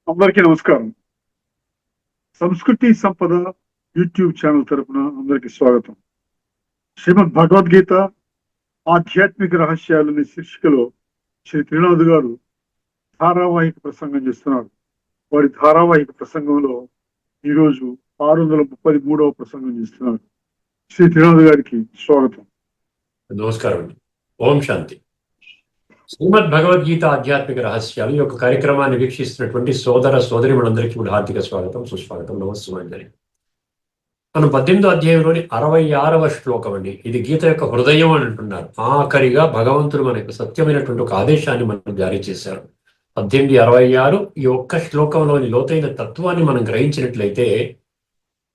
అందరికీ నమస్కారం. సంస్కృతి సంపద యూట్యూబ్ ఛానల్ తరపున అందరికీ స్వాగతం. శ్రీమద్ భగవద్గీత ఆధ్యాత్మిక రహస్యాలనే శీర్షికలో శ్రీ త్రినాథ్ గారు ధారావాహిక ప్రసంగం చేస్తున్నారు. వారి ధారావాహిక ప్రసంగంలో ఈరోజు 633వ ప్రసంగం చేస్తున్నారు. శ్రీ త్రినాథ్ గారికి స్వాగతం. నమస్కారం అండి. ఓం శాంతి. శ్రీమద్ భగవద్గీత ఆధ్యాత్మిక రహస్యాలు ఈ యొక్క కార్యక్రమాన్ని వీక్షిస్తున్నటువంటి సోదర సోదరిమణులందరికీ కూడా హార్దిక స్వాగతం, సుస్వాగతం, నమస్సుమంజలి. మనం 18వ అధ్యాయంలోని 66వ శ్లోకం అండి. ఇది గీత యొక్క హృదయం అని అంటున్నారు. ఆఖరిగా భగవంతుడు మనకు సత్యమైనటువంటి ఒక ఆదేశాన్ని మనం జారీ చేశారు. 1866 ఈ ఒక్క శ్లోకంలోని లోతైన తత్వాన్ని మనం గ్రహించినట్లయితే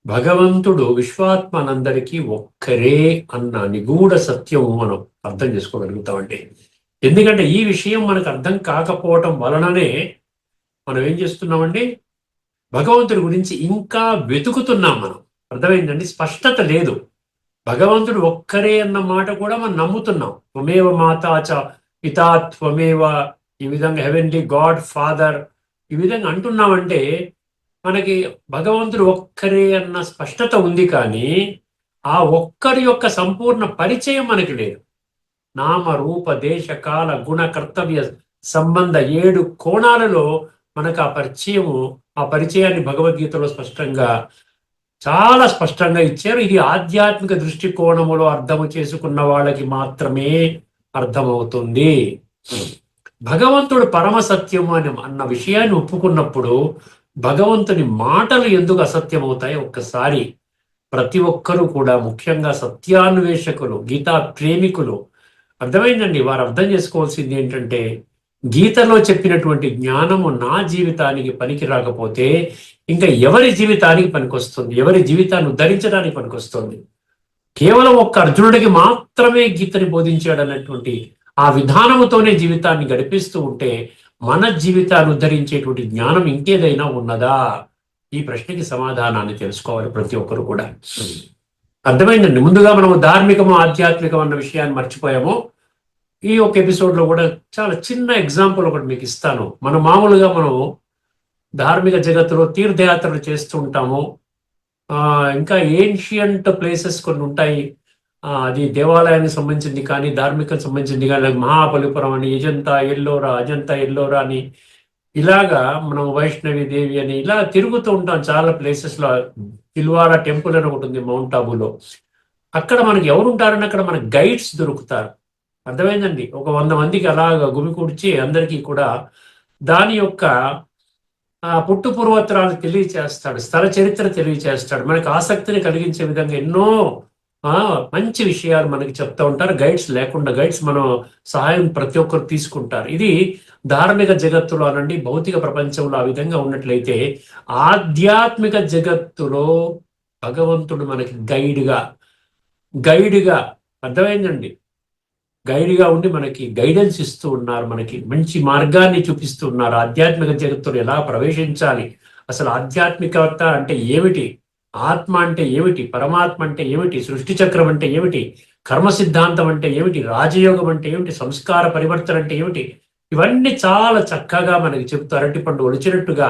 భగవంతుడు విశ్వాత్మనందరికీ ఒక్కరే అన్న నిగూఢ సత్యము మనం అర్థం చేసుకోగలుగుతామండి. ఎందుకంటే ఈ విషయం మనకు అర్థం కాకపోవటం వలననే మనం ఏం చేస్తున్నామండి, భగవంతుడి గురించి ఇంకా వెతుకుతున్నాం. మనం అర్థమైందండి, స్పష్టత లేదు. భగవంతుడు ఒక్కరే అన్న మాట కూడా మనం నమ్ముతున్నాం. త్వమేవ మాతాచ పితా త్వమేవ, ఈ విధంగా హెవెన్లీ గాడ్ ఫాదర్ ఈ విధంగా అంటున్నామంటే మనకి భగవంతుడు ఒక్కరే అన్న స్పష్టత ఉంది, కానీ ఆ ఒక్కరి యొక్క సంపూర్ణ పరిచయం మనకి లేదు. నామ రూప దేశ కాల గుణ కర్తవ్య సంబంధ 7 కోణాలలో మనకు ఆ పరిచయాన్ని భగవద్గీతలో చాలా స్పష్టంగా ఇచ్చారు. ఇది ఆధ్యాత్మిక దృష్టికోణములో అర్థము చేసుకున్న వాళ్ళకి మాత్రమే అర్థమవుతుంది. భగవంతుడు పరమ సత్యము అన్న విషయాన్ని ఒప్పుకున్నప్పుడు భగవంతుని మాటలు ఎందుకు అసత్యమవుతాయి? ఒక్కసారి ప్రతి ఒక్కరూ కూడా, ముఖ్యంగా సత్యాన్వేషకులు, గీతా ప్రేమికులు అర్థమైందండి, వారు అర్థం చేసుకోవాల్సింది ఏంటంటే, గీతలో చెప్పినటువంటి జ్ఞానము నా జీవితానికి పనికి రాకపోతే ఇంకా ఎవరి జీవితానికి పనికొస్తుంది? ఎవరి జీవితాన్ని ఉద్ధరించడానికి పనికొస్తుంది? కేవలం ఒక్క అర్జునుడికి మాత్రమే గీతని బోధించాడు అన్నటువంటి ఆ విధానముతోనే జీవితాన్ని గడిపిస్తూ ఉంటే మన జీవితాన్ని ఉద్ధరించేటువంటి జ్ఞానం ఇంకేదైనా ఉన్నదా? ఈ ప్రశ్నకి సమాధానాన్ని తెలుసుకోవాలి ప్రతి ఒక్కరు కూడా. అర్థమైందండి. ముందుగా మనము ధార్మికము ఆధ్యాత్మికం అన్న విషయాన్ని మర్చిపోయాము. ఈ ఒక ఎపిసోడ్లో కూడా చాలా చిన్న ఎగ్జాంపుల్ ఒకటి మీకు ఇస్తాను. మామూలుగా మనం ధార్మిక జగత్తులో తీర్థయాత్రలు చేస్తూ ఉంటాము. ఇంకా ఏన్షియంట్ ప్లేసెస్ కొన్ని ఉంటాయి. అది దేవాలయానికి సంబంధించింది కానీ, ధార్మికకు సంబంధించింది కానీ, మహాబలిపురం అని, అజంతా ఎల్లోరా అని, ఇలాగా మనం వైష్ణవి దేవి అని ఇలా తిరుగుతూ ఉంటాం చాలా ప్లేసెస్లో. కిల్వారా టెంపుల్ అని ఒకటి ఉంది మౌంట్ ఆబూలో. అక్కడ మనకి ఎవరుంటారని అక్కడ మనకు గైడ్స్ దొరుకుతారు. అర్థమైందండి. ఒక 100 మందికి అలాగా గుమికూర్చి అందరికీ కూడా దాని యొక్క పుట్టు పూర్వోత్తరాలు తెలియచేస్తాడు, స్థల చరిత్ర తెలియచేస్తాడు. మనకు ఆసక్తిని కలిగించే విధంగా ఎన్నో మంచి విషయాలు మనకి చెప్తా ఉంటారు. గైడ్స్ లేకుండా, గైడ్స్ మనం సహాయం ప్రతి ఒక్కరు తీసుకుంటారు. ఇది ధార్మిక జగత్తులో అనండి, భౌతిక ప్రపంచంలో ఆ విధంగా ఉన్నట్లయితే ఆధ్యాత్మిక జగత్తులో భగవంతుడు మనకి గైడ్గా అర్థమైందండి, గైడ్గా ఉండి మనకి గైడెన్స్ ఇస్తూ ఉన్నారు, మనకి మంచి మార్గాన్ని చూపిస్తూ ఉన్నారు. ఆధ్యాత్మిక జగత్తులో ఎలా ప్రవేశించాలి, అసలు ఆధ్యాత్మికత అంటే ఏమిటి, ఆత్మ అంటే ఏమిటి, పరమాత్మ అంటే ఏమిటి, సృష్టి చక్రం అంటే ఏమిటి, కర్మ సిద్ధాంతం అంటే ఏమిటి, రాజయోగం అంటే ఏమిటి, సంస్కార పరివర్తన అంటే ఏమిటి, ఇవన్నీ చాలా చక్కగా మనకి చెప్తూ అరటి పండు ఒలిచినట్టుగా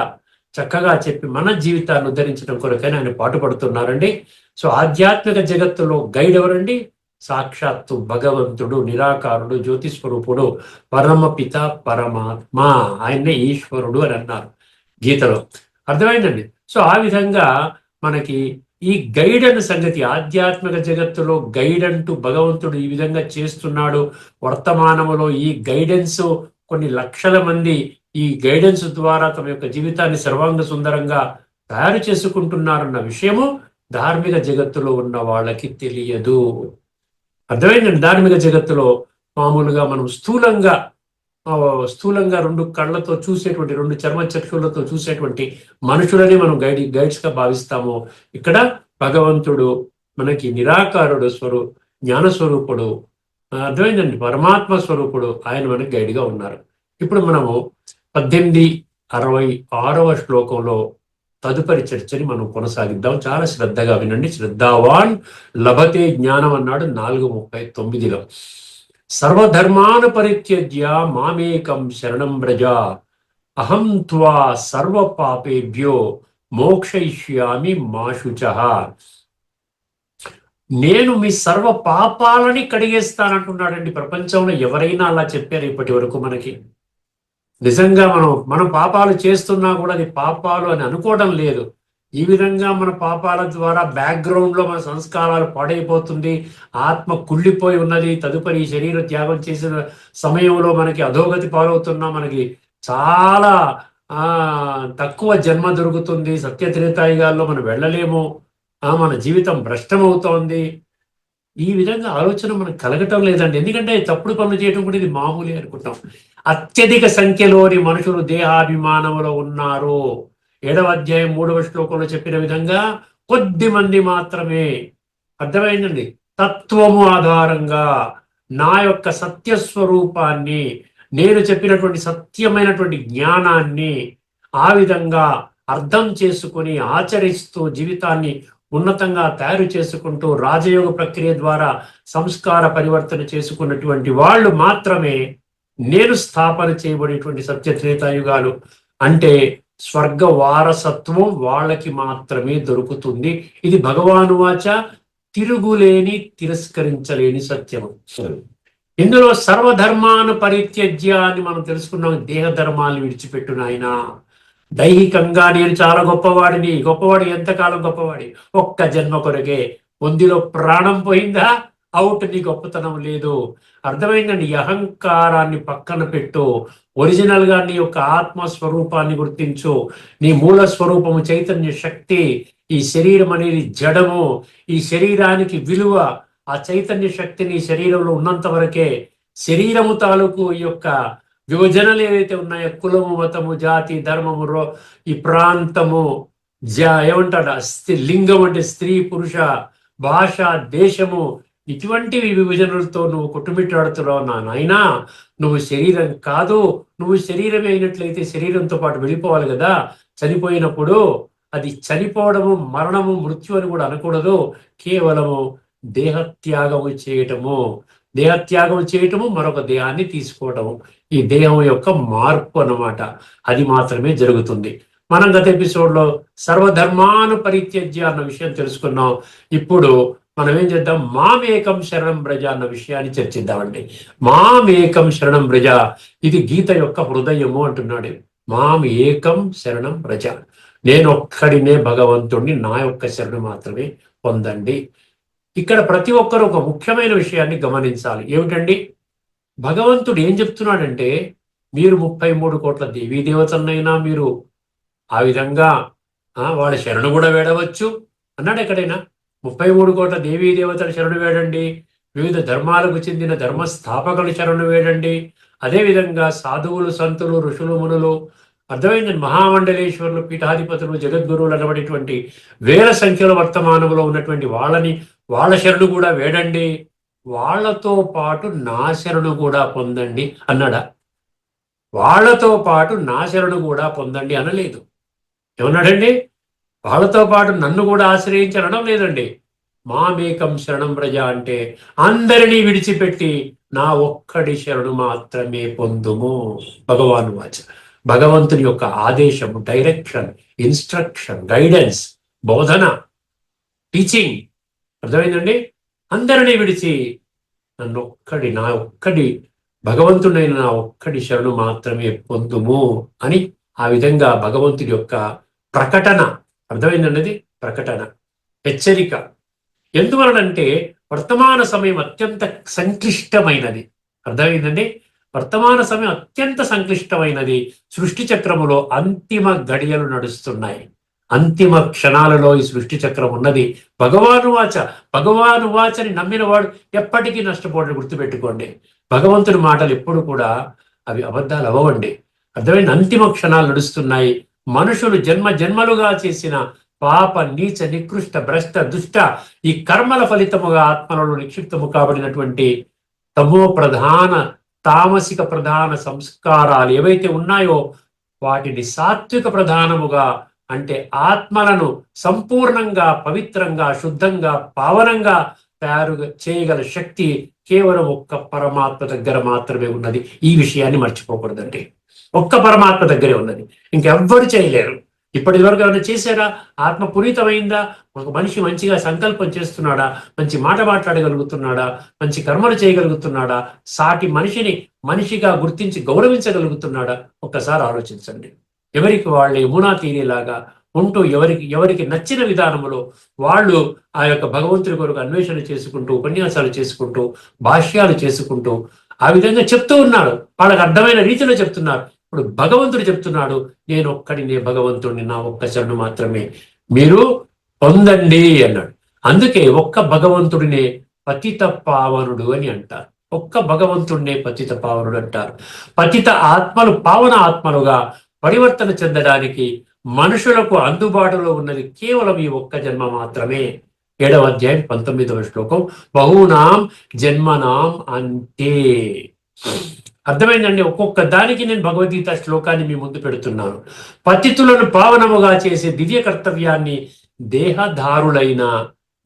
చక్కగా చెప్పి మన జీవితాన్ని ఉద్ధరించడం కొరకైనా ఆయన పాటుపడుతున్నారండి. సో ఆధ్యాత్మిక జగత్తులో గైడ్ ఎవరండి? సాక్షాత్తు భగవంతుడు, నిరాకారుడు, జ్యోతిస్వరూపుడు, పరమపిత పరమాత్మ, ఆయన్నే ఈశ్వరుడు అని అన్నారు గీతలో. అర్థమైందండి. సో ఆ విధంగా మనకి ఈ గైడ్ అన్న సంగతి, ఆధ్యాత్మిక జగత్తులో గైడ్ అంటూ భగవంతుడు ఈ విధంగా చేస్తున్నాడు. వర్తమానములో ఈ గైడెన్స్ కొన్ని లక్షల మంది ఈ గైడెన్స్ ద్వారా తమ యొక్క జీవితాన్ని సర్వాంగ సుందరంగా తయారు చేసుకుంటున్నారన్న విషయము ధార్మిక జగత్తులో ఉన్న వాళ్ళకి తెలియదు. అర్థమైందండి. ధార్మిక జగత్తులో మామూలుగా మనం స్థూలంగా 2 కళ్ళతో చూసేటువంటి, 2 చర్మ చక్షులతో చూసేటువంటి మనుషులని మనం గైడ్స్గా భావిస్తాము. ఇక్కడ భగవంతుడు మనకి నిరాకారుడు, జ్ఞానస్వరూపుడు, అర్థమైందండి, పరమాత్మ స్వరూపుడు, ఆయన మనకి గైడ్గా ఉన్నారు. ఇప్పుడు మనము 1866వ శ్లోకంలో తదుపరి చర్చని మనం కొనసాగిద్దాం. చాలా శ్రద్ధగా వినండి. శ్రద్ధావాన్ లభతే జ్ఞానం అన్నాడు 4:39లో. సర్వధర్మాన్ పరిత్యజ్య మామేకం శరణం వ్రజ అహం త్వా సర్వ పాపేభ్యో మోక్షయిష్యామి మా శుచః. నేను మీ సర్వ పాపాలని కడిగేస్తానంటున్నాడండి. ప్రపంచంలో ఎవరైనా అలా చెప్పారు ఇప్పటి వరకు మనకి? నిజంగా మనం పాపాలు చేస్తున్నా కూడా అది పాపాలు అని అనుకోవడం లేదు. ఈ విధంగా మన పాపాల ద్వారా బ్యాక్గ్రౌండ్ లో మన సంస్కారాలు పాడైపోతుంది, ఆత్మ కుళ్ళిపోయి ఉన్నది. తదుపరి ఈ శరీర త్యాగం చేసిన సమయంలో మనకి అధోగతి పాలవుతున్నాం, మనకి చాలా ఆ తక్కువ జన్మ దొరుకుతుంది, సత్యత్రేతాయుగాల్లో మనం వెళ్ళలేము, మన జీవితం భ్రష్టమవుతోంది. ఈ విధంగా ఆలోచన మనకు కలగటం లేదండి. ఎందుకంటే తప్పుడు పనులు చేయడం కూడా ఇది మామూలే అనుకుంటాం. అత్యధిక సంఖ్యలోని మనుషులు దేహాభిమానంలో ఉన్నారు. 7వ అధ్యాయం 3వ శ్లోకంలో చెప్పిన విధంగా కొద్ది మంది మాత్రమే. అర్థమైందండి. తత్వము ఆధారంగా నా యొక్క సత్యస్వరూపాన్ని, నేను చెప్పినటువంటి సత్యమైనటువంటి జ్ఞానాన్ని ఆ విధంగా అర్థం చేసుకుని ఆచరిస్తూ జీవితాన్ని ఉన్నతంగా తయారు చేసుకుంటూ రాజయోగ ప్రక్రియ ద్వారా సంస్కార పరివర్తన చేసుకున్నటువంటి వాళ్ళు మాత్రమే నేను స్థాపన చేయబడేటువంటి సత్యత్రేతాయుగాలు అంటే స్వర్గ వారసత్వం వాళ్ళకి మాత్రమే దొరుకుతుంది. ఇది భగవాను వాచ, తిరుగులేని తిరస్కరించలేని సత్యము. ఇందులో సర్వధర్మాను పరిత్యజ్య అని మనం తెలుసుకున్నాం. దేహ ధర్మాలను విడిచిపెట్టు నాయనా. దైహికంగా నేను చాలా గొప్పవాడిని. గొప్పవాడు ఎంతకాలం గొప్పవాడి? ఒక్క జన్మ కొరకే. పొందిలో ప్రాణం పోయిందా, అవుట్, నీ గొప్పతనం లేదు. అర్థమైందండి. ఈ అహంకారాన్ని పక్కన పెట్టు. ఒరిజినల్ గా నీ యొక్క ఆత్మస్వరూపాన్ని గుర్తించు. నీ మూల స్వరూపము చైతన్య శక్తి. ఈ శరీరం అనేది జడము. ఈ శరీరానికి విలువ ఆ చైతన్య శక్తిని శరీరంలో ఉన్నంత వరకే. శరీరము తాలూకు ఈ యొక్క విభజనలు ఏవైతే ఉన్నాయో, కులము, మతము, జాతి, ధర్మము, ఈ ప్రాంతము, ఏమంటాడు, లింగం అంటే స్త్రీ పురుష, భాష, దేశము, ఇటువంటివి విభజనలతో నువ్వు కొట్టుమిట్టాడుతున్నావు. నాయనా, నువ్వు శరీరం కాదు. నువ్వు శరీరమే అయినట్లయితే శరీరంతో పాటు వెళ్ళిపోవాలి కదా. చనిపోయినప్పుడు అది చనిపోవడము, మరణము, మృత్యు అని కూడా అనకూడదు. కేవలము దేహత్యాగము చేయటము. దేహత్యాగం చేయటము, మరొక దేహాన్ని తీసుకోవటము, ఈ దేహం యొక్క మార్పు అన్నమాట. అది మాత్రమే జరుగుతుంది. మనం గత ఎపిసోడ్లో సర్వధర్మాను పరిత్యజ్య అన్న విషయం తెలుసుకున్నాం. ఇప్పుడు మనం ఏం చేద్దాం, మామేకం శరణం బ్రజ అన్న విషయాన్ని చర్చిద్దామండి. మామేకం శరణం బ్రజ, ఇది గీత యొక్క హృదయము అంటున్నాడు. మాం ఏకం శరణం బ్రజ, నేనొక్కడినే భగవంతుడిని, నా యొక్క శరణు మాత్రమే పొందండి. ఇక్కడ ప్రతి ఒక్కరు ఒక ముఖ్యమైన విషయాన్ని గమనించాలి. ఏమిటండి? భగవంతుడు ఏం చెప్తున్నాడంటే, మీరు 33 కోట్ల దేవీ దేవతలనైనా మీరు ఆ విధంగా వాళ్ళ శరణు కూడా వేడవచ్చు అన్నాడు. ఎక్కడైనా 33 కోట్ల దేవీ దేవతల శరణు వేడండి, వివిధ ధర్మాలకు చెందిన ధర్మస్థాపకుల శరణు వేడండి, అదేవిధంగా సాధువులు, సంతులు, ఋషులు, మునులు, అర్థమైందని మహామండలేశ్వరులు, పీఠాధిపతులు, జగద్గురువులు అనబడేటువంటి వేల సంఖ్యలో వర్తమానంలో ఉన్నటువంటి వాళ్ళ శరణు కూడా వేడండి, వాళ్లతో పాటు నా శరణు కూడా పొందండి అన్నాడా? వాళ్లతో పాటు నా శరణు కూడా పొందండి అనలేదు. ఏమన్నాడండి? వాళ్ళతో పాటు నన్ను కూడా ఆశ్రయించి అనడం లేదండి. మామేకం శరణం బ్రజ అంటే అందరినీ విడిచిపెట్టి నా ఒక్కడి శరణు మాత్రమే పొందుము. భగవాను వాచ, భగవంతుని యొక్క ఆదేశము, డైరెక్షన్, ఇన్స్ట్రక్షన్, గైడెన్స్, బోధన, టీచింగ్. అర్థమైందండి? అందరినీ విడిచి నా ఒక్కడి భగవంతుడైన నా ఒక్కడి శరణు మాత్రమే పొందుము అని ఆ విధంగా భగవంతుడి యొక్క ప్రకటన. అర్థమైందండి? ప్రకటన, హెచ్చరిక. ఎందువలనంటే వర్తమాన సమయం అత్యంత సంక్లిష్టమైనది. అర్థమైందండి? వర్తమాన సమయం అత్యంత సంక్లిష్టమైనది. సృష్టి చక్రములో అంతిమ గడియలు నడుస్తున్నాయి. అంతిమ క్షణాలలో ఈ సృష్టి చక్రం ఉన్నది. భగవాను వాచని నమ్మిన వాడు ఎప్పటికీ నష్టపోవడం గుర్తుపెట్టుకోండి. భగవంతుని మాటలు ఎప్పుడు కూడా అవి అబద్ధాలు అవ్వండి. అర్థమైంది? అంతిమ క్షణాలు నడుస్తున్నాయి. మనుషులు జన్మలుగా చేసిన పాప, నీచ, నికృష్ట, భ్రష్ట, దుష్ట ఈ కర్మల ఫలితముగా ఆత్మలలో నిక్షిప్తము కాబడినటువంటి తమో ప్రధాన, తామసిక ప్రధాన సంస్కారాలు ఏవైతే ఉన్నాయో వాటిని సాత్విక ప్రధానముగా, అంటే ఆత్మలను సంపూర్ణంగా, పవిత్రంగా, శుద్ధంగా, పావనంగా తయారు చేయగల శక్తి కేవలం ఒక్క పరమాత్మ దగ్గర మాత్రమే ఉన్నది. ఈ విషయాన్ని మర్చిపోకూడదండి. ఒక్క పరమాత్మ దగ్గరే ఉన్నది, ఇంకెవ్వరు చేయలేరు. ఇప్పటి వరకు ఏమైనా చేశారా? ఆత్మ పునీతమైందా? ఒక మనిషి మంచిగా సంకల్పం చేస్తున్నాడా? మంచి మాట మాట్లాడగలుగుతున్నాడా? మంచి కర్మలు చేయగలుగుతున్నాడా? సాటి మనిషిని మనిషిగా గుర్తించి గౌరవించగలుగుతున్నాడా? ఒక్కసారి ఆలోచించండి. ఎవరికి వాళ్ళ యమునా తీరేలాగా ఉంటూ ఎవరికి నచ్చిన విధానంలో వాళ్ళు ఆ యొక్క భగవంతుడి కొరకు అన్వేషణ చేసుకుంటూ, ఉపన్యాసాలు చేసుకుంటూ, భాష్యాలు చేసుకుంటూ ఆ విధంగా చెప్తూ ఉన్నారు. వాళ్ళకి అర్థమైన రీతిలో చెప్తున్నారు. ఇప్పుడు భగవంతుడు చెప్తున్నాడు, నేను ఒక్కడినే భగవంతుడిని, నా ఒక్క శరణు మాత్రమే మీరు పొందండి అన్నాడు. అందుకే ఒక్క భగవంతుడినే పతిత పావనుడు అని అంటారు. ఒక్క భగవంతుడినే పతిత పావనుడు అంటారు. పతిత ఆత్మలు పావన ఆత్మలుగా పరివర్తన చెందడానికి మనుషులకు అందుబాటులో ఉన్నది కేవలం ఈ ఒక్క జన్మ మాత్రమే. 7వ అధ్యాయం 19వ శ్లోకం, బహూనాం జన్మనాం అంటే. అర్థమైందండి? ఒక్కొక్క దానికి నేను భగవద్గీత శ్లోకాన్ని మీ ముందు పెడుతున్నాను. పతితులను పావనముగా చేసే దివ్య కర్తవ్యాన్ని దేహధారులైన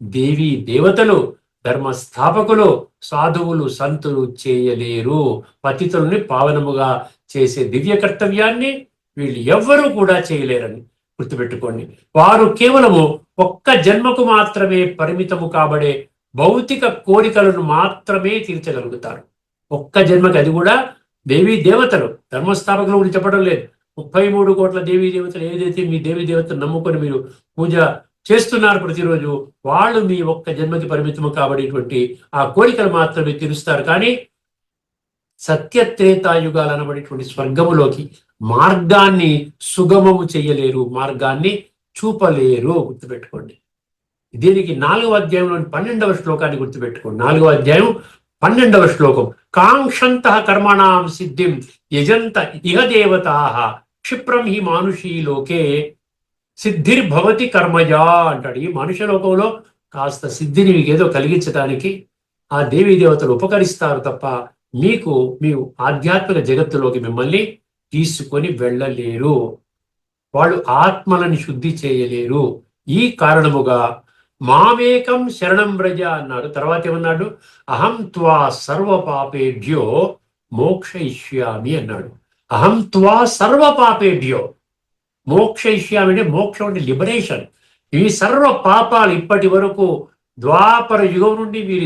దేవీ దేవతలు, ధర్మస్థాపకులు, సాధువులు, సంతులు చేయలేరు. పతితులని పావనముగా చేసే దివ్య కర్తవ్యాన్ని వీళ్ళు ఎవ్వరూ కూడా చేయలేరని గుర్తుపెట్టుకోండి. వారు కేవలము ఒక్క జన్మకు మాత్రమే పరిమితము కాబడే భౌతిక కోరికలను మాత్రమే తీర్చగలుగుతారు. ఒక్క జన్మకి, అది కూడా దేవీ దేవతలు, ధర్మస్థాపకులు గురించి చెప్పడం లేదు. 33 కోట్ల దేవీ దేవతలు ఏదైతే మీ దేవీ దేవతలు నమ్ముకొని మీరు పూజ చేస్తున్నారు ప్రతిరోజు, వాళ్ళు మీ ఒక్క జన్మకి పరిమితము కాబడేటువంటి ఆ కోరికలు మాత్రమే తీరుస్తారు. కానీ సత్యత్రేతాయుగాలు అనబడేటువంటి స్వర్గములోకి మార్గాన్ని సుగమము చెయ్యలేరు, మార్గాన్ని చూపలేరు. గుర్తుపెట్టుకోండి. దీనికి 4వ అధ్యాయంలోని 12వ శ్లోకాన్ని గుర్తుపెట్టుకోండి. 4వ అధ్యాయం 12వ శ్లోకం, కాంక్షంత కర్మణాం సిద్ధిం యజంత ఇహ దేవతాః క్షిప్రం హి మానుషీ లోకే సిద్ధిర్భవతి కర్మజా అంటాడు. ఈ మనుష్య లోకంలో కాస్త సిద్ధిని మీకు ఏదో కలిగించడానికి ఆ దేవీ దేవతలు ఉపకరిస్తారు తప్ప మీకు మీ ఆధ్యాత్మిక జగత్తులోకి మిమ్మల్ని తీసుకొని వెళ్ళలేరు. వాళ్ళు ఆత్మలని శుద్ధి చేయలేరు. ఈ కారణముగా మామేకం శరణం వ్రజ అన్నాడు. తర్వాత ఏమన్నాడు? అహం త్వా సర్వ పాపేభ్యో మోక్షయిష్యామి అన్నాడు. అహం త్వా సర్వ పాపేభ్యో మోక్షయిష్యామి అంటే మోక్షం అంటే లిబరేషన్. ఈ సర్వ పాపాలు ఇప్పటి వరకు ద్వాపర యుగం నుండి మీరు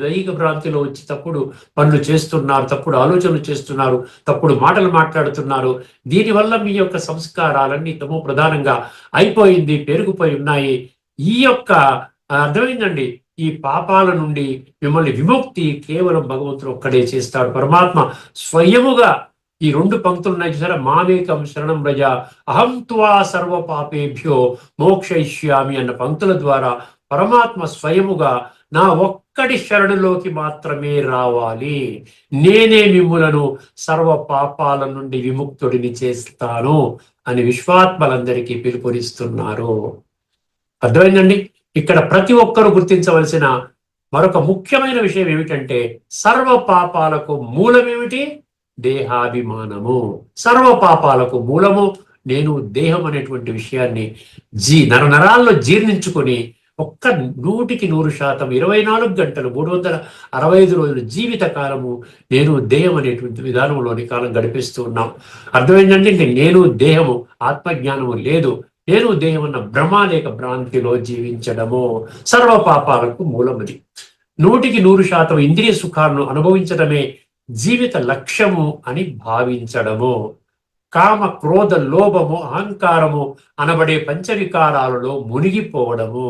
దైహిక భ్రాంతిలో వచ్చి తప్పుడు పనులు చేస్తున్నారు, తప్పుడు ఆలోచనలు చేస్తున్నారు, తప్పుడు మాటలు మాట్లాడుతున్నారు. దీనివల్ల మీ యొక్క సంస్కారాలన్నీ తమో ప్రధానంగా అయిపోయింది, పెరిగిపోయి ఉన్నాయి. ఈ యొక్క అర్థమైందండి, ఈ పాపాల నుండి మిమ్మల్ని విముక్తి కేవలం భగవంతుడు ఒక్కడే చేస్తాడు. పరమాత్మ స్వయముగా ఈ 2 పంక్తులు ఉన్నాయి చూసారా, మామేకం శరణం వ్రజ అహం త్వా సర్వ పాపేభ్యో మోక్షయిష్యామి అన్న పంక్తుల ద్వారా పరమాత్మ స్వయముగా నా ఒక్కడి శరణులోకి మాత్రమే రావాలి, నేనే మిమ్ములను సర్వ పాపాల నుండి విముక్తుడిని చేస్తాను అని విశ్వాత్మలందరికీ పిలుపునిస్తున్నారు. అర్థమైందండి? ఇక్కడ ప్రతి ఒక్కరూ గుర్తించవలసిన మరొక ముఖ్యమైన విషయం ఏమిటంటే, సర్వ పాపాలకు మూలమేమిటి? దేహాభిమానము. సర్వ పాపాలకు మూలము నేను దేహం అనేటువంటి విషయాన్ని నరనరాల్లో జీర్ణించుకొని ఒక్క 100% 24 గంటలు 365 రోజులు జీవిత కాలము నేను దేహం అనేటువంటి విధానంలోని కాలం గడిపిస్తూ ఉన్నాం. అర్థమైందండి? నేను దేహము, ఆత్మజ్ఞానము లేదు, నేను దేహం అన్న భ్రమ లేక భ్రాంతిలో జీవించడము సర్వ పాపాలకు మూలమది. 100% ఇంద్రియ సుఖాలను అనుభవించడమే జీవిత లక్ష్యము అని భావించడము, కామ క్రోధ లోభము అహంకారము అనబడే పంచవికారాలలో మునిగిపోవడము,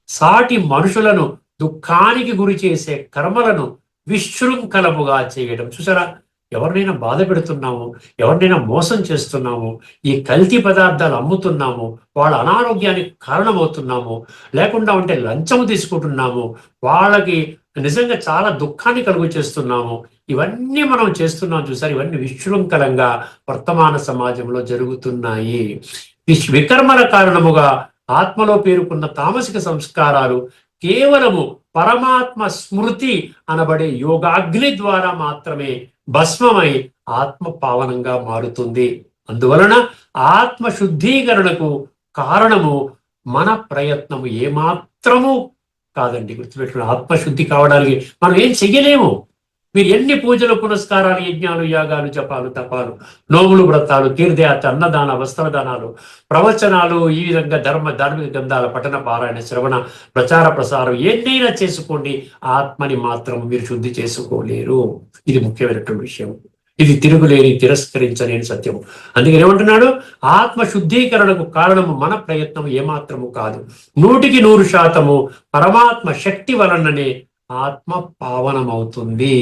సాటి మనుషులను దుఃఖానికి గురి చేసే కర్మలను విశృంఖలముగా చేయడం. చూసారా, ఎవరినైనా బాధ పెడుతున్నాము, ఎవరినైనా మోసం చేస్తున్నాము, ఈ కల్తీ పదార్థాలు అమ్ముతున్నాము, వాళ్ళ అనారోగ్యానికి కారణమవుతున్నాము, లేకుండా ఉంటే లంచము తీసుకుంటున్నాము, వాళ్ళకి నిజంగా చాలా దుఃఖాన్ని కలుగు చేస్తున్నాము. ఇవన్నీ మనం చేస్తున్నాం చూసారు. ఇవన్నీ విశృంఖలంగా వర్తమాన సమాజంలో జరుగుతున్నాయి. వికర్మల కారణముగా ఆత్మలో పేరుకున్న తామసిక సంస్కారాలు కేవలము పరమాత్మ స్మృతి అనబడే యోగాగ్ని ద్వారా మాత్రమే భస్మమై ఆత్మ పావనంగా మారుతుంది. అందువలన ఆత్మ శుద్ధీకరణకు కారణము మన ప్రయత్నము ఏమాత్రము కాదండి. గుర్తుపెట్టుకుని ఆత్మశుద్ధి కావడానికి మనం ఏం చెయ్యలేము. మీరు ఎన్ని పూజలు పునస్కారాలు యజ్ఞాలు యాగాలు జపాలు తపాలు నోములు వ్రతాలు తీర్థయాత్ర అన్నదాన వస్త్రదానాలు ప్రవచనాలు ఈ విధంగా ధార్మిక గ్రంథాల పఠన పారాయణ శ్రవణ ప్రచార ప్రసారం ఎన్నైనా చేసుకోండి, ఆత్మని మాత్రం మీరు శుద్ధి చేసుకోలేరు. ఇది ముఖ్యమైనటువంటి విషయం. ఇది తిరుగులేని తిరస్కరించలేని సత్యము. అందుకని ఏమంటున్నాడు, ఆత్మ శుద్ధీకరణకు కారణము మన ప్రయత్నం ఏమాత్రము కాదు. 100% పరమాత్మ శక్తి వలననే ఆత్మ పావనమవుతుంది.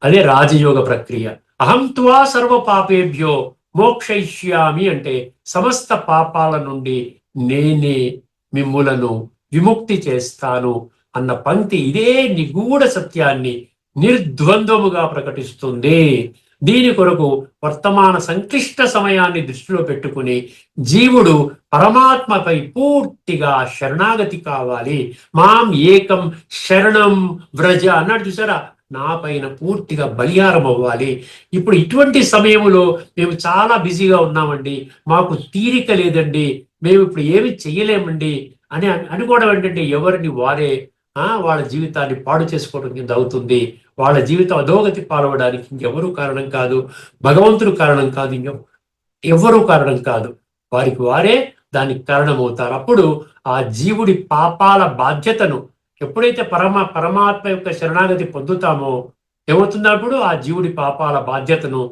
అదే రాజయోగ ప్రక్రియ. అహం త్వా సర్వ పాపేభ్యో మోక్షయిష్యామి అంటే సమస్త పాపాల నుండి నేనే మిమ్ములను విముక్తి చేస్తాను అన్న పంక్తి ఇదే నిగూఢ సత్యాన్ని నిర్ద్వంద్వముగా ప్రకటిస్తుంది. దీని కొరకు వర్తమాన సంక్లిష్ట సమయాన్ని దృష్టిలో పెట్టుకుని జీవుడు పరమాత్మపై పూర్తిగా శరణాగతి కావాలి. మాం ఏకం శరణం వ్రజ అన్నాడు చూసారా, నా పైన పూర్తిగా బలిహారం అవ్వాలి. ఇప్పుడు ఇటువంటి సమయంలో మేము చాలా బిజీగా ఉన్నామండి, మాకు తీరిక లేదండి, మేము ఇప్పుడు ఏమి చెయ్యలేమండి అని అనుకోవడం ఏంటంటే ఎవరిని వారే వాళ్ళ జీవితాన్ని పాడు చేసుకోవడం కింద అవుతుంది. వాళ్ళ జీవితం అధోగతి పాల్గొనడానికి ఇంకెవరూ కారణం కాదు, భగవంతుడు కారణం కాదు, ఎవరూ కారణం కాదు, వారికి వారే దానికి కారణమవుతారు. అప్పుడు ఆ జీవుడి పాపాల బాధ్యతను ఎప్పుడైతే పరమాత్మ యొక్క శరణాగతి పొందుతామో ఏమవుతున్నప్పుడు ఆ జీవుడి పాపాల బాధ్యతను,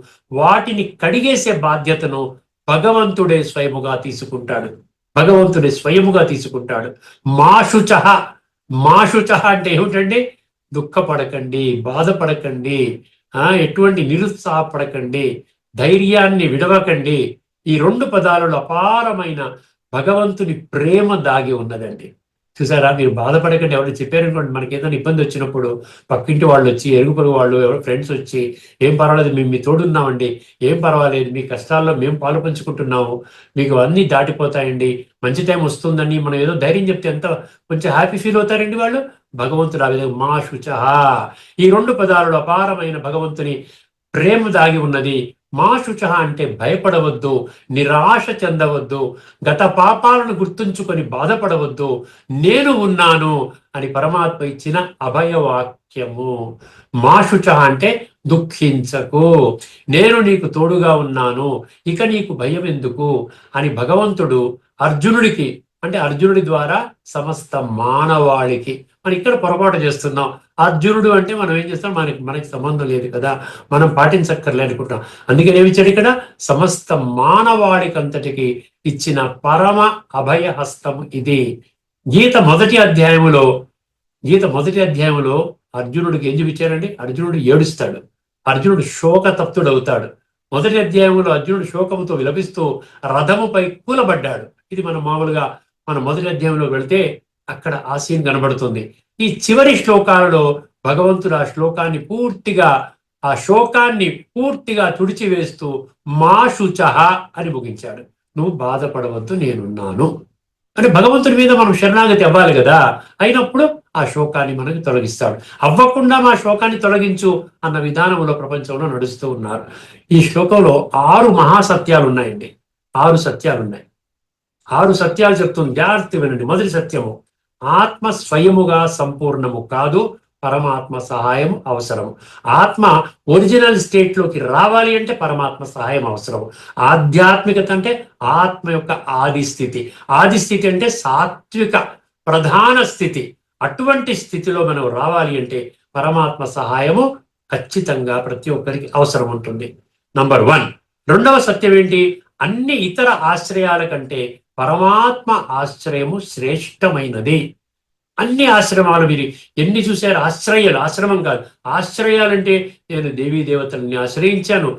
వాటిని కడిగేసే బాధ్యతను భగవంతుడే స్వయముగా తీసుకుంటాడు. భగవంతుడే స్వయముగా తీసుకుంటాడు. మాశుచ అంటే ఏమిటండి, దుఃఖపడకండి, బాధపడకండి, ఎటువంటి నిరుత్సాహపడకండి, ధైర్యాన్ని విడవకండి. ఈ 2 పదాలలో అపారమైన భగవంతుని ప్రేమ దాగి ఉన్నదండి. చూసారా, మీరు బాధపడకండి ఎవరు చెప్పారనుకోండి, మనకి ఏదైనా ఇబ్బంది వచ్చినప్పుడు పక్కింటి వాళ్ళు వచ్చి, ఎరుగు పొరుగు వాళ్ళు, ఎవరు ఫ్రెండ్స్ వచ్చి ఏం పర్వాలేదు మేము మీ తోడున్నామండి, ఏం పర్వాలేదు, మీ కష్టాల్లో మేము పాలు పంచుకుంటున్నాము, మీకు అన్నీ దాటిపోతాయండి, మంచి టైం వస్తుందని మనం ఏదో ధైర్యం చెప్తే ఎంత కొంచెం హ్యాపీ ఫీల్ అవుతారండి వాళ్ళు. భగవంతుడు ఆ విధంగా మా శుచః, ఈ 2 పదాలలో అపారమైన భగవంతుని ప్రేమ దాగి ఉన్నది. మా శుచః అంటే భయపడవద్దు, నిరాశ చెందవద్దు, గత పాపాలను గుర్తుంచుకొని బాధపడవద్దు, నేను ఉన్నాను అని పరమాత్మ ఇచ్చిన అభయవాక్యము. మా శుచః అంటే దుఃఖించకు, నేను నీకు తోడుగా ఉన్నాను, ఇక నీకు భయం ఎందుకు అని భగవంతుడు అర్జునుడికి, అంటే అర్జునుడి ద్వారా సమస్త మానవాళికి. మనం ఇక్కడ పొరపాటు చేస్తున్నాం. అర్జునుడు అంటే మనం ఏం చేస్తాం, మనకి సంబంధం లేదు కదా, మనం పాటించక్కర్లే అనుకుంటాం. అందుకని ఏమిచ్చాడు ఇక్కడ, సమస్త మానవాళికంతటికి ఇచ్చిన పరమ అభయ హస్తం ఇది. గీత మొదటి అధ్యాయంలో అర్జునుడికి ఏం చూపించారండి, అర్జునుడు ఏడుస్తాడు, అర్జునుడు శోకతప్తుడవుతాడు. మొదటి అధ్యాయంలో అర్జునుడు శోకముతో విలపిస్తూ రథముపై కూలబడ్డాడు. ఇది మనం మామూలుగా మన మొదటి అధ్యాయంలో వెళితే అక్కడ ఆ సీన్ కనబడుతుంది. ఈ చివరి శ్లోకాలలో భగవంతుడు ఆ శోకాన్ని పూర్తిగా తుడిచివేస్తూ మా శుచః అని ముగించాడు. నువ్వు బాధపడవద్దు, నేనున్నాను అని. భగవంతుడి మీద మనం శరణాగతి అవ్వాలి కదా, అయినప్పుడు ఆ శోకాన్ని మనకి తొలగిస్తాడు. అవ్వకుండా మా శోకాన్ని తొలగించు అన్న విధానంలో ప్రపంచంలో నడుస్తూ ఉన్నారు. ఈ శ్లోకంలో 6 మహాసత్యాలు ఉన్నాయండి. 6 సత్యాలు ఉన్నాయి. 6 సత్యాలు చెప్తుంది, జాగ్రత్త వినండి. మొదటి సత్యము, ఆత్మ స్వయముగా సంపూర్ణము కాదు, పరమాత్మ సహాయం అవసరము. ఆత్మ ఒరిజినల్ స్టేట్ లోకి రావాలి అంటే పరమాత్మ సహాయం అవసరం. ఆధ్యాత్మికత అంటే ఆత్మ యొక్క ఆది స్థితి అంటే సాత్విక ప్రధాన స్థితి. అటువంటి స్థితిలో మనం రావాలి అంటే పరమాత్మ సహాయము ఖచ్చితంగా ప్రతి ఒక్కరికి అవసరం ఉంటుంది. నంబర్ 1. రెండవ సత్యం ఏంటి, అన్ని ఇతర ఆశ్రయాల కంటే పరమాత్మ ఆశ్రయము శ్రేష్టమైనది. అన్ని ఆశ్రమాలు మీరు ఎన్ని చూశారు, ఆశ్రమం కాదు, ఆశ్రయాలంటే నేను దేవీ దేవతల్ని ఆశ్రయించాను,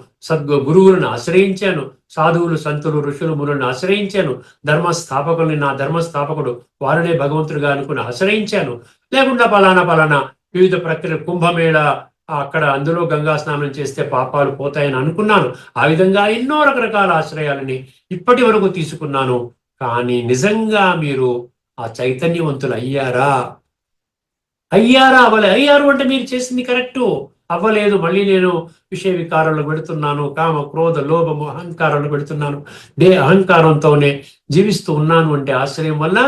గురువులను ఆశ్రయించాను, సాధువులు సంతులు ఋషులు మునులను ఆశ్రయించాను, ధర్మస్థాపకుల్ని నా ధర్మస్థాపకుడు వారినే భగవంతుడిగా అనుకుని ఆశ్రయించాను, లేకుండా పలానా వివిధ ప్రక్రియ కుంభమేళ అక్కడ అందులో గంగా స్నానం చేస్తే పాపాలు పోతాయని అనుకున్నాను. ఆ విధంగా ఎన్నో రకరకాల ఆశ్రయాలని ఇప్పటి వరకు తీసుకున్నాను. కానీ నిజంగా మీరు ఆ చైతన్యవంతులు అయ్యారా? అయ్యారు అంటే మీరు చేసింది కరెక్టు. అవ్వలేదు, మళ్ళీ నేను విషయ వికారాలకు పెడుతున్నాను, కామ క్రోధ లోభము అహంకారాలకు పెడుతున్నాను, అహంకారంతోనే జీవిస్తూ ఉన్నాను అంటే ఆశ్రయం వల్ల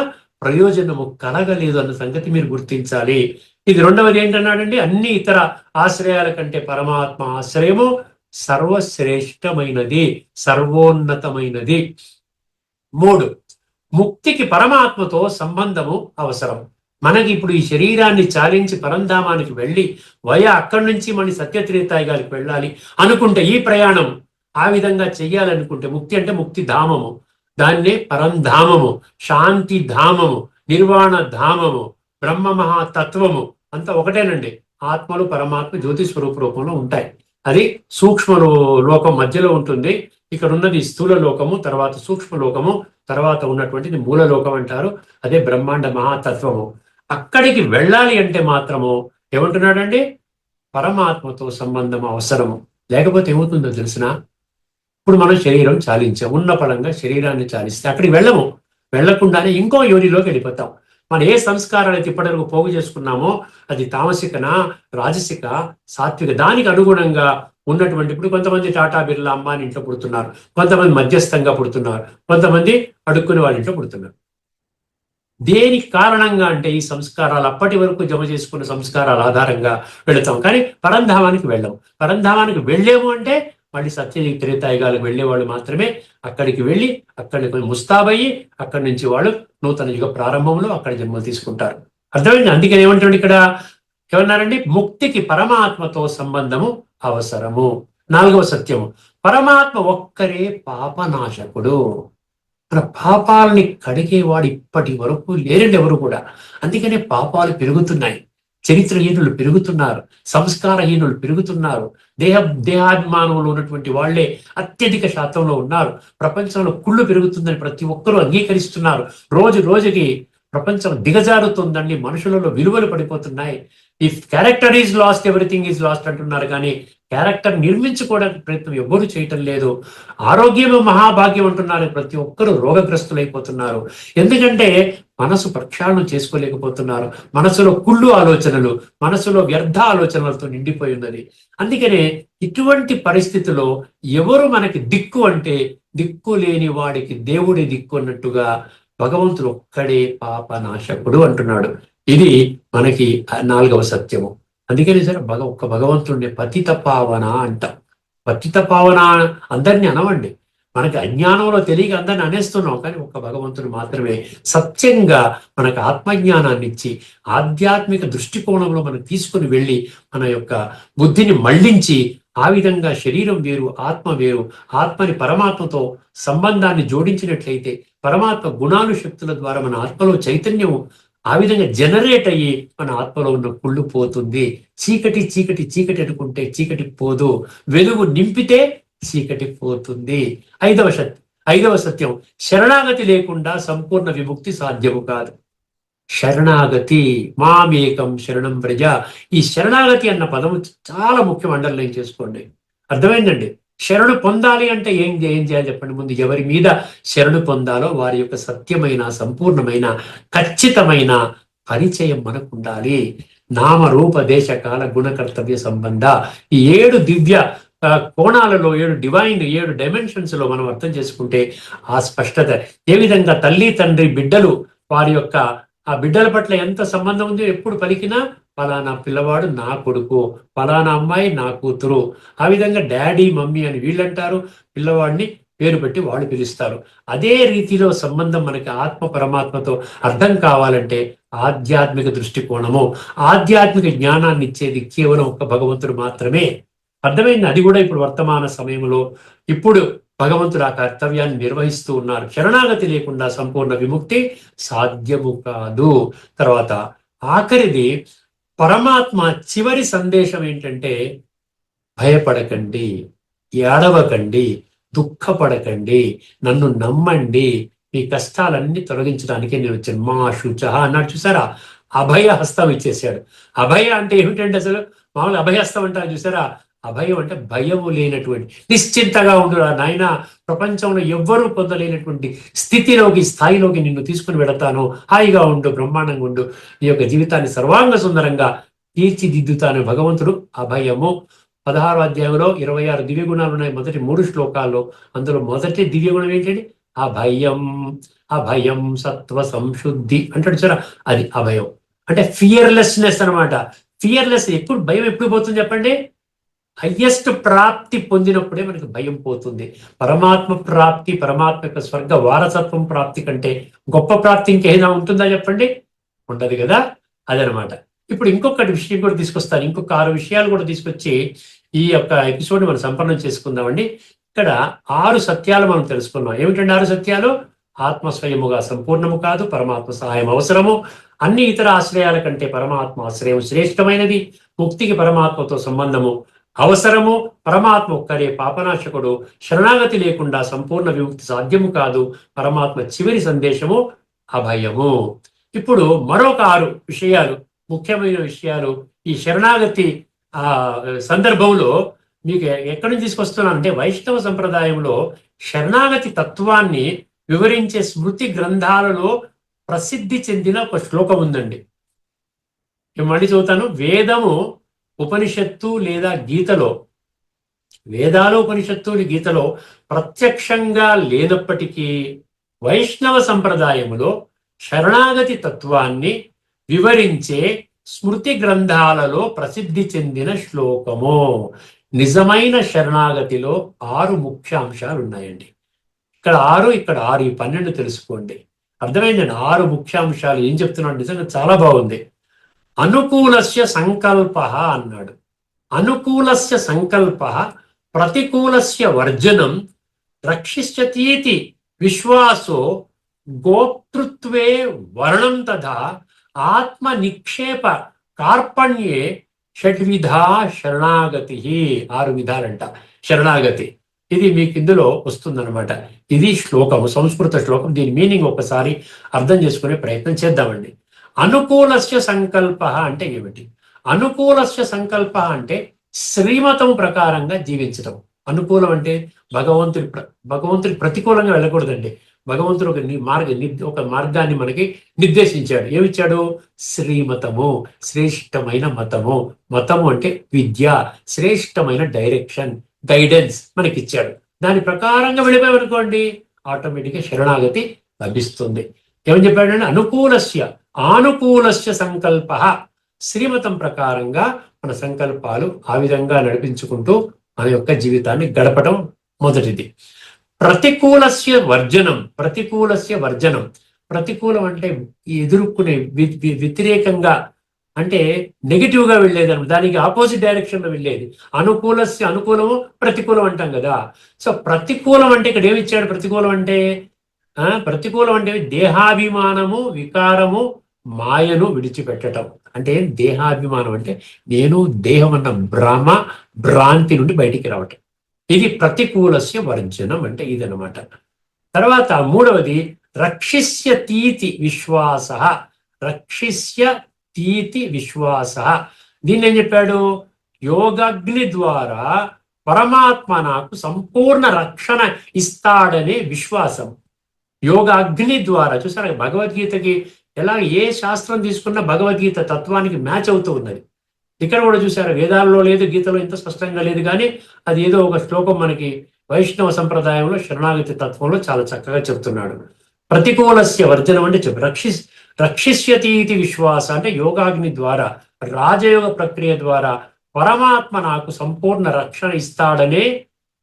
ప్రయోజనము కలగలేదు అన్న సంగతి మీరు గుర్తించాలి. ఇది రెండవది ఏంటన్నాడండి, అన్ని ఇతర ఆశ్రయాల కంటే పరమాత్మ ఆశ్రయము సర్వశ్రేష్టమైనది, సర్వోన్నతమైనది. 3, ముక్తికి పరమాత్మతో సంబంధము అవసరం. మనకి ఇప్పుడు ఈ శరీరాన్ని చాలించి పరంధామానికి వెళ్ళి అక్కడి నుంచి మన సత్యత్రేతాయుగానికి వెళ్ళాలి అనుకుంటే, ఈ ప్రయాణం ఆ విధంగా చెయ్యాలనుకుంటే, ముక్తి అంటే ముక్తి ధామము, దాన్నే పరంధామము, శాంతి ధామము, నిర్వాణ ధామము, బ్రహ్మ మహాతత్వము అంతా ఒకటేనండి. ఆత్మలు పరమాత్మ జ్యోతి స్వరూప రూపంలో ఉంటాయి. అది సూక్ష్మ లోకం మధ్యలో ఉంటుంది. ఇక్కడ ఉన్నది స్థూల లోకము, తర్వాత సూక్ష్మ లోకము, తర్వాత ఉన్నటువంటిది మూల లోకం అంటారు. అదే బ్రహ్మాండ మహాతత్వము. అక్కడికి వెళ్ళాలి అంటే మాత్రము ఏమంటున్నాడండి, పరమాత్మతో సంబంధం అవసరము. లేకపోతే ఏమవుతుందో తెలిసిన, ఇప్పుడు మనం శరీరం చాలించాం, ఉన్న పరంగా శరీరాన్ని చాలిస్తే అక్కడికి వెళ్లకుండానే ఇంకో యోనిలోకి వెళ్ళిపోతాం. మనం ఏ సంస్కారాలు అయితే ఇప్పటివరకు పోగు చేసుకున్నామో అది తామసికన, రాజసిక, సాత్విక, దానికి అనుగుణంగా ఉన్నటువంటి, ఇప్పుడు కొంతమంది టాటా బిర్లా అంబానీ ఇంట్లో పుడుతున్నారు, కొంతమంది మధ్యస్థంగా పుడుతున్నారు, కొంతమంది అడుక్కునే వాళ్ళ ఇంట్లో పుడుతున్నారు. దేనికి కారణంగా అంటే ఈ సంస్కారాలు, అప్పటి వరకు జమ చేసుకున్న సంస్కారాల ఆధారంగా వెళతాం. కానీ పరంధామానికి వెళ్ళాం. పరంధామానికి వెళ్ళేము అంటే మళ్ళీ సత్యయుగ త్రేతాయుగాలకు వెళ్ళే వాళ్ళు మాత్రమే అక్కడికి వెళ్ళి అక్కడికి ముస్తాబయ్యి అక్కడి నుంచి వాళ్ళు నూతన యుగ ప్రారంభంలో అక్కడ జన్మలు తీసుకుంటారు. అర్థమైంది? అందుకని ఏమంటాడు ఇక్కడ, ఏమన్నారండి, ముక్తికి పరమాత్మతో సంబంధము అవసరము. 4వ సత్యము, పరమాత్మ ఒక్కరే పాపనాశకుడు. మన పాపాలని కడిగేవాడు ఇప్పటి వరకు లేరండి ఎవరు కూడా. అందుకనే పాపాలు పెరుగుతున్నాయి, చరిత్రహీనులు పెరుగుతున్నారు, సంస్కారహీనులు పెరుగుతున్నారు, దేహాభిమానంలో ఉన్నటువంటి వాళ్లే అత్యధిక శాతంలో ఉన్నారు. ప్రపంచంలో కుళ్ళు పెరుగుతుందని ప్రతి ఒక్కరూ అంగీకరిస్తున్నారు. రోజు రోజుకి ప్రపంచం దిగజారుతుందండి, మనుషులలో విలువలు పడిపోతున్నాయి. If character is lost everything is lost అంటున్నారు, కానీ క్యారెక్టర్ నిర్మించుకోవడానికి ప్రయత్నం ఎవ్వరూ చేయటం లేదు. ఆరోగ్యము మహాభాగ్యం అంటున్నారు, ప్రతి ఒక్కరూ రోగగ్రస్తులైపోతున్నారు. ఎందుకంటే మనసు ప్రక్షాళన చేసుకోలేకపోతున్నారు. మనసులో కుళ్ళు ఆలోచనలు, మనసులో వ్యర్థ ఆలోచనలతో నిండిపోయి ఉన్నది. అందుకనే ఇటువంటి పరిస్థితిలో ఎవరు మనకి దిక్కు అంటే, దిక్కు లేని వాడికి దేవుడి దిక్కు అన్నట్టుగా భగవంతుడు ఒక్కడే పాపనాశకుడు అంటున్నాడు. ఇది మనకి 4వ సత్యము. అందుకని సరే ఒక్క భగవంతుడిని పతిత పావన అంటాం. పతిత పావన అందరినీ అనవండి, మనకి అజ్ఞానంలో తెలియక అందరిని అనేస్తున్నాం. కానీ ఒక్క భగవంతుడు మాత్రమే సత్యంగా మనకు ఆత్మజ్ఞానాన్ని ఇచ్చి ఆధ్యాత్మిక దృష్టికోణంలో మనం తీసుకుని వెళ్ళి మన యొక్క బుద్ధిని మళ్లించి, ఆ విధంగా శరీరం వేరు ఆత్మ వేరు, ఆత్మని పరమాత్మతో సంబంధాన్ని జోడించినట్లయితే పరమాత్మ గుణాలు శక్తుల ద్వారా మన ఆత్మలో చైతన్యం ఆ విధంగా జనరేట్ అయ్యి మన ఆత్మలో ఉన్న కుళ్ళు పోతుంది. చీకటి చీకటి చీకటి అనుకుంటే చీకటి పోదు, వెలుగు నింపితే చీకటి పోతుంది. 5వ సత్యం, శరణాగతి లేకుండా సంపూర్ణ విముక్తి సాధ్యము కాదు. శరణాగతి, మామేకం శరణం వ్రజ. ఈ శరణాగతి అన్న పదము చాలా ముఖ్యం, అండర్లైన్ చేసుకోండి. అర్థమైందండి? శరణు పొందాలి అంటే ఏం చేయాలి చెప్పండి. ముందు ఎవరి మీద శరణు పొందాలో వారి యొక్క సత్యమైన, సంపూర్ణమైన, ఖచ్చితమైన పరిచయం మనకు ఉండాలి. నామ రూప దేశ కాల గుణ కర్తవ్య సంబంధ, ఈ 7 దివ్య కోణాలలో, 7 డైమెన్షన్స్ లో మనం అర్థం చేసుకుంటే ఆ స్పష్టత, ఏ విధంగా తల్లి తండ్రి బిడ్డలు వారి యొక్క ఆ బిడ్డల పట్ల ఎంత సంబంధం ఉందో ఎప్పుడు పలికినా ఫలానా పిల్లవాడు నా కొడుకు, ఫలానా అమ్మాయి నా కూతురు, ఆ విధంగా డాడీ మమ్మీ అని వీళ్ళంటారు, పిల్లవాడిని పేరు పెట్టి వాళ్ళు పిలుస్తారు. అదే రీతిలో సంబంధం మనకి ఆత్మ పరమాత్మతో అర్థం కావాలంటే ఆధ్యాత్మిక దృష్టికోణము, ఆధ్యాత్మిక జ్ఞానాన్ని ఇచ్చేది కేవలం ఒక్క భగవంతుడు మాత్రమే. అర్థమైంది? అది కూడా ఇప్పుడు వర్తమాన సమయంలో ఇప్పుడు భగవంతుడు ఆ కర్తవ్యాన్ని నిర్వహిస్తూ ఉన్నారు. శరణాగతి లేకుండా సంపూర్ణ విముక్తి సాధ్యము కాదు. తర్వాత ఆఖరిది, పరమాత్మ చివరి సందేశం ఏంటంటే, భయపడకండి, ఏడవకండి, దుఃఖపడకండి, నన్ను నమ్మండి, మీ కష్టాలన్నీ తొలగించడానికే నేను వచ్చాను. మా శుచ అన్నాడు, చూసారా? అభయ హస్తం ఇచ్చేసాడు. అభయ అంటే ఏమిటంటే, అసలు మామూలు అభయహస్తం అంటారు చూసారా? అభయం అంటే భయము లేనటువంటి, నిశ్చింతగా ఉండు నాయన, ప్రపంచంలో ఎవ్వరూ పొందలేనటువంటి స్థితిలోకి, స్థాయిలోకి నిన్ను తీసుకుని వెళతాను, హాయిగా ఉండు, బ్రహ్మాండంగా ఉండు, నీ యొక్క జీవితాన్ని సర్వాంగ సుందరంగా తీర్చిదిద్దుతాను భగవంతుడు. అభయము 16వ అధ్యాయంలో 26 దివ్య గుణాలు ఉన్నాయి. మొదటి 3 శ్లోకాల్లో అందులో మొదటి దివ్య గుణం ఏంటంటే అభయం. అభయం సత్వ సంశుద్ధి అంటాడు సరే, అది అభయం. అంటే ఫియర్లెస్నెస్ అనమాట. ఫియర్లెస్ ఎప్పుడు భయం ఎప్పుడు పోతుంది చెప్పండి? హయ్యెస్ట్ ప్రాప్తి పొందినప్పుడే మనకి భయం పోతుంది. పరమాత్మ ప్రాప్తి, పరమాత్మ యొక్క స్వర్గ వారసత్వం ప్రాప్తి కంటే గొప్ప ప్రాప్తి ఇంకేదైనా ఉంటుందా చెప్పండి? ఉండదు కదా. అదనమాట. ఇప్పుడు ఇంకొకటి విషయం కూడా తీసుకొస్తాను, ఇంకొక 6 విషయాలు కూడా తీసుకొచ్చి ఈ యొక్క ఎపిసోడ్ మనం సంపన్నం చేసుకుందామండి. ఇక్కడ 6 సత్యాలు మనం తెలుసుకున్నాం. ఏమిటండి 6 సత్యాలు? ఆత్మ స్వయముగా సంపూర్ణము కాదు, పరమాత్మ సహాయం అవసరము, అన్ని ఇతర ఆశ్రయాల కంటే పరమాత్మ ఆశ్రయం శ్రేష్టమైనది, ముక్తికి పరమాత్మతో సంబంధము అవసరము, పరమాత్మ ఒక్కరే పాపనాశకుడు, శరణాగతి లేకుండా సంపూర్ణ విముక్తి సాధ్యము కాదు, పరమాత్మ చివరి సందేశము అభయము. ఇప్పుడు మరొక 6 విషయాలు, ముఖ్యమైన విషయాలు ఈ శరణాగతి సందర్భంలో మీకు ఎక్కడి నుంచి తీసుకొస్తున్నానంటే, వైష్ణవ సంప్రదాయంలో శరణాగతి తత్వాన్ని వివరించే స్మృతి గ్రంథాలలో ప్రసిద్ధి చెందిన ఒక శ్లోకం ఉందండి. నేను మళ్ళీ చదువుతాను. వేదము, ఉపనిషత్తు లేదా గీతలో, వేదాలు ఉపనిషత్తు గీతలో ప్రత్యక్షంగా లేనప్పటికీ వైష్ణవ సంప్రదాయములో శరణాగతి తత్వాన్ని వివరించే స్మృతి గ్రంథాలలో ప్రసిద్ధి చెందిన శ్లోకము. నిజమైన శరణాగతిలో 6 ముఖ్య అంశాలు ఉన్నాయండి. ఇక్కడ 6, ఇక్కడ 6, ఈ 12 తెలుసుకోండి. అర్థమైందండి? 6 ముఖ్య అంశాలు. ఏం చెప్తున్నాడు? నిజంగా చాలా బాగుంది. అనుకూలస్య సంకల్ప అన్నాడు. అనుకూలస్య సంకల్ప ప్రతికూలస్య వర్జనం, రక్షిష్యతీతి విశ్వాసో గోప్తృత్వే వర్ణం తథా ఆత్మ నిక్షేప కార్పణ్యే షడ్విధా శరణాగతి. 6 విధాలంట శరణాగతి. ఇది మీకు ఇందులో వస్తుందన్నమాట. ఇది శ్లోకము, సంస్కృత శ్లోకం. దీని మీనింగ్ ఒకసారి అర్థం చేసుకునే ప్రయత్నం చేద్దామండి. అనుకూలస్య సంకల్ప అంటే ఏమిటి? అనుకూలస్య సంకల్ప అంటే శ్రీమతం ప్రకారంగా జీవించడం. అనుకూలం అంటే భగవంతుడి ప్రతికూలంగా వెళ్ళకూడదండి. భగవంతుడు ఒక మార్గాన్ని మనకి నిర్దేశించాడు. ఏమిచ్చాడు? శ్రీమతము, శ్రేష్టమైన మతము. మతము అంటే విద్య, శ్రేష్టమైన డైరెక్షన్, గైడెన్స్ మనకిచ్చాడు. దాని ప్రకారంగా వెళ్ళిపోయామనుకోండి, ఆటోమేటిక్గా శరణాగతి లభిస్తుంది. ఏమని చెప్పాడంటే, ఆనుకూలస్య సంకల్ప, శ్రీమతం ప్రకారంగా మన సంకల్పాలు ఆ విధంగా నడిపించుకుంటూ మన యొక్క జీవితాన్ని గడపడం మొదటిది. ప్రతికూలస్య వర్జనం. ప్రతికూలం అంటే ఎదుర్కొనే, వ్యతిరేకంగా అంటే నెగిటివ్ గా వెళ్ళేది అనమాట. దానికి ఆపోజిట్ డైరెక్షన్ లో వెళ్ళేది. అనుకూలము, ప్రతికూలం అంటాం కదా. సో ప్రతికూలం అంటే ఇక్కడ ఏమిచ్చాడు? ప్రతికూలం అంటే దేహాభిమానము, వికారము, మాయను విడిచిపెట్టడం. అంటే దేహాభిమానం అంటే నేను దేహం అన్న భ్రాంతి నుండి బయటికి రావటం. ఇది ప్రతికూలస్య వర్జనం అంటే ఇదనమాట. తర్వాత 3వది రక్షిష్యతీతి విశ్వాస. దీన్ని ఏం చెప్పాడు? యోగాగ్ని ద్వారా పరమాత్మ నాకు సంపూర్ణ రక్షణ ఇస్తాడనే విశ్వాసం. యోగ అగ్ని ద్వారా. చూసారా భగవద్గీతకి ఎలా ఏ శాస్త్రం తీసుకున్నా భగవద్గీత తత్వానికి మ్యాచ్ అవుతూ ఉన్నది. ఇక్కడ కూడా చూసారా, వేదాల్లో లేదు, గీతలో ఇంత స్పష్టంగా లేదు, కానీ అది ఏదో ఒక శ్లోకం మనకి వైష్ణవ సంప్రదాయంలో శరణాగతి తత్వంలో చాలా చక్కగా చెప్తున్నాడు. ప్రతికూలస్య వర్జనం అంటే రక్షిష్యతీతి విశ్వాస అంటే యోగాగ్ని ద్వారా, రాజయోగ ప్రక్రియ ద్వారా పరమాత్మ నాకు సంపూర్ణ రక్షణ ఇస్తాడనే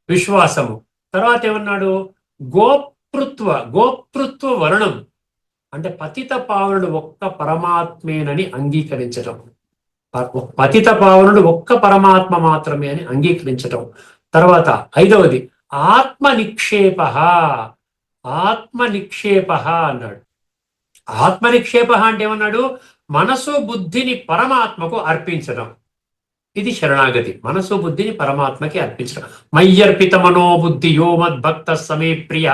విశ్వాసము. తర్వాత ఏమన్నాడు? గోప్తృత్వ వర్ణం అంటే పతిత పావనుడు ఒక్క పరమాత్మేనని అంగీకరించటం. పతిత పావనుడు ఒక్క పరమాత్మ మాత్రమే అని అంగీకరించటం. తర్వాత 5వది ఆత్మ నిక్షేప అన్నాడు. ఆత్మ నిక్షేప అంటే ఏమన్నాడు? మనసు బుద్ధిని పరమాత్మకు అర్పించడం. ఇది శరణాగతి. మనసు బుద్ధిని పరమాత్మకి అర్పించడం. మయ్యర్పిత మనోబుద్ధి యో మద్భక్త సమే ప్రియ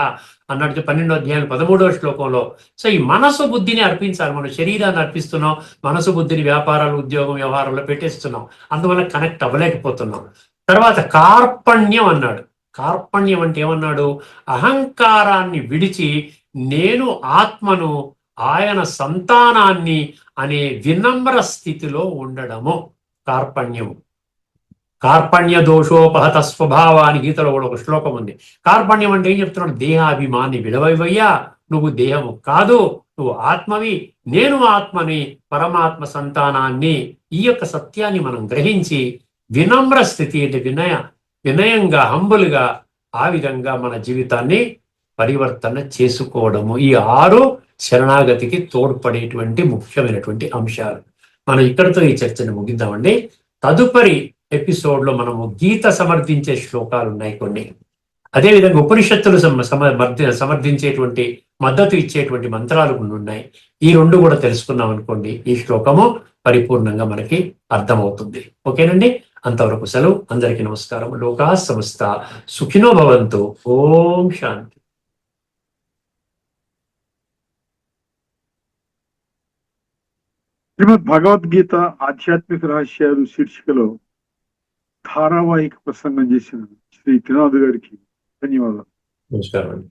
అన్నట్టు 12వ అధ్యాయం 13వ శ్లోకంలో. సో ఈ మనసు బుద్ధిని అర్పించాలి. మనం శరీరాన్ని అర్పిస్తున్నాం, మనసు బుద్ధిని వ్యాపారాలు, ఉద్యోగం, వ్యవహారంలో పెట్టేస్తున్నాం. అందువల్ల కనెక్ట్ అవ్వలేకపోతున్నాం. తర్వాత కార్పణ్యం అన్నాడు. కార్పణ్యం అంటే ఏమన్నాడు? అహంకారాన్ని విడిచి నేను ఆత్మను, ఆయన సంతానాన్ని అనే వినమ్ర స్థితిలో ఉండడము కార్పణ్యము. కార్పణ్య దోషోపహత స్వభావ అని గీతలో కూడా ఒక శ్లోకం ఉంది. కార్పణ్యం అంటే ఏం చెప్తున్నాడు? దేహాభిమాన్ని విడవయ్యా, నువ్వు దేహము కాదు, నువ్వు ఆత్మవి, నేను ఆత్మని, పరమాత్మ సంతానాన్ని. ఈ యొక్క సత్యాన్ని మనం గ్రహించి వినమ్ర స్థితి అంటే వినయంగా, హంబులుగా ఆ విధంగా మన జీవితాన్ని పరివర్తన చేసుకోవడము. ఈ 6 శరణాగతికి తోడ్పడేటువంటి ముఖ్యమైనటువంటి అంశాలు. మనం ఇక్కడితో ఈ చర్చను ముగిద్దామండి. తదుపరి ఎపిసోడ్ లో మనము గీత సమర్థించే శ్లోకాలు ఉన్నాయి కొన్ని, అదేవిధంగా ఉపనిషత్తులు సమర్థించేటువంటి, మద్దతు ఇచ్చేటువంటి మంత్రాలు కొన్ని ఉన్నాయి. ఈ 2 కూడా తెలుసుకున్నాం అనుకోండి, ఈ శ్లోకము పరిపూర్ణంగా మనకి అర్థమవుతుంది. ఓకేనండి, అంతవరకు సెలవు. అందరికీ నమస్కారం. లోకా సమస్త సుఖినో భవంతు. ఓం శాంతి. శ్రీమద్ భగవద్గీత ఆధ్యాత్మిక రహస్యాలు శీర్షికలో ధారావాహిక ప్రసంగం చేసిన శ్రీ త్రినాథ్ గారికి ధన్యవాదాలు. నమస్కారం అండి.